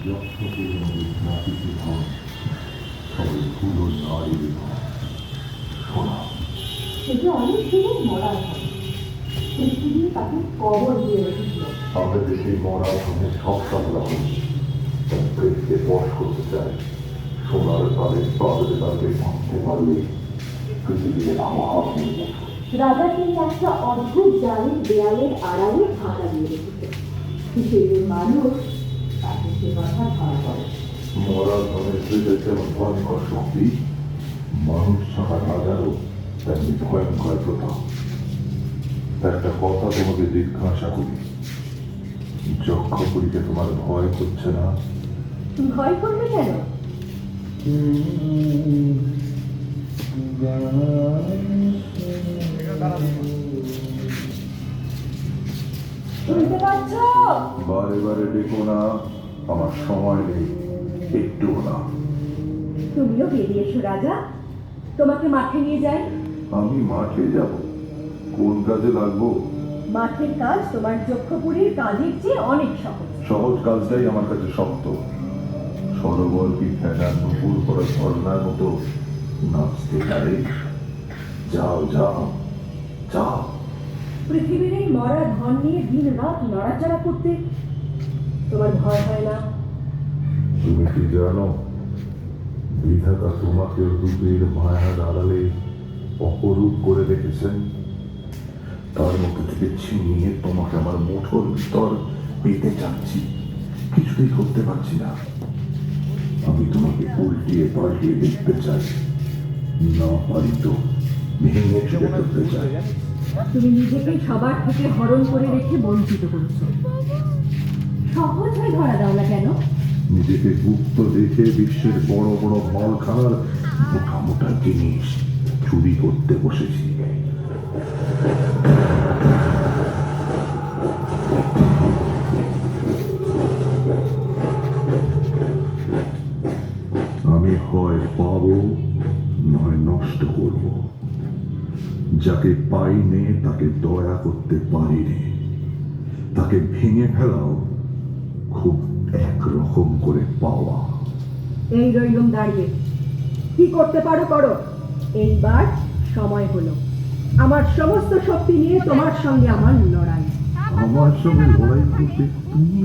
যত্ন করে আমাদের নাতিকে ধন সবাই ভুলো নারীর ধন শোনা। সেটা অনেক দিনের মরার হবে, পৃথিবী তাকে কবর দিয়ে রেখেছিল। আমাদের সেই মরা ধনের সব সামলা হল তার প্রেমকে বশ করতে চায়। সোনার তাদের পাগলে তাদের ভাবতে পারলে পৃথিবীর আবহাওয়া হয়ে যাবে। রাজা তিনি একটা অদ্ভুত জালের দেয়ালের আড়ালে ঢাকা দিয়ে রেখেছে। সেই মানুষ তাকে সে কথা ধরা পড়ে। মরা ধনের হৃদয় যেমন ভয়ঙ্কর শক্তি, মানুষ ছাড়া রাজারও তেমনি ভয়ঙ্কর প্রতাপ। একটা কথা তোমাকে জিজ্ঞাসা করি, যক্ষপুরীকে তোমার ভয় করছে না? ভয় করবে কেন? শুনতে পাচ্ছ? বারে বারে ডেকো না, আমার সময় নেই একটুও না। তুমিও বেরিয়ে এসো রাজা, তোমাকে মাঠে নিয়ে যাই। আমি মাঠে যাব? কোন কাজে লাগবো? মাঠের কাজ তোমার যক্ষপুরীর কাজের চেয়ে অনেক সহজ। সহজ কাজটাই আমার কাছে শক্ত। সরোবর কি ফেনার নুপুর করা ঝর্ণার মতো নাচতে পারে? যাও যাও যাও। পৃথিবীর এই মরা ধন নিয়ে দিন রাত নড়াচড়া করতে তোমার ভয় হয় না? তুমি কি জানো, বিধাতা তোমাকে রূপের মায়ার আড়ালে অপরূপ করে রেখেছেন। তার মধ্যে থেকে ছিনিয়ে তোমাকে আমার মুঠোর ভিতর পেতে চাচ্ছি, কিছুতেই করতে পারছি না। আমি তোমাকে উল্টিয়ে পাল্টিয়ে দেখতে চাই, না পারি তো ভেঙে চুড়ে করতে চাই। তুমি নিজেকে সবার থেকে হরণ করে রেখে বঞ্চিত করেছো। সহজ হয়ে ধরা দাও না কেন? নিজেকে গুপ্ত দেখে বিশ্বের বড় বড় মলখানার মোটা মোটা জিনিস চুরি করতে বসেছি। আমি হয় পাবো নয় নষ্ট করব। যাকে পাইনে তাকে দয়া করতে পারিনি, তাকে ভেঙে ফেলাও খুব একরকম করে পাওয়া। এই রইলুম দাঁড়িয়ে, কি করতে পারো করো। এইবার সময় হলো আমার সমস্ত শক্তি নিয়ে তোমার সঙ্গে আমার লড়াই। আমার সঙ্গে লড়াই করতে তুমি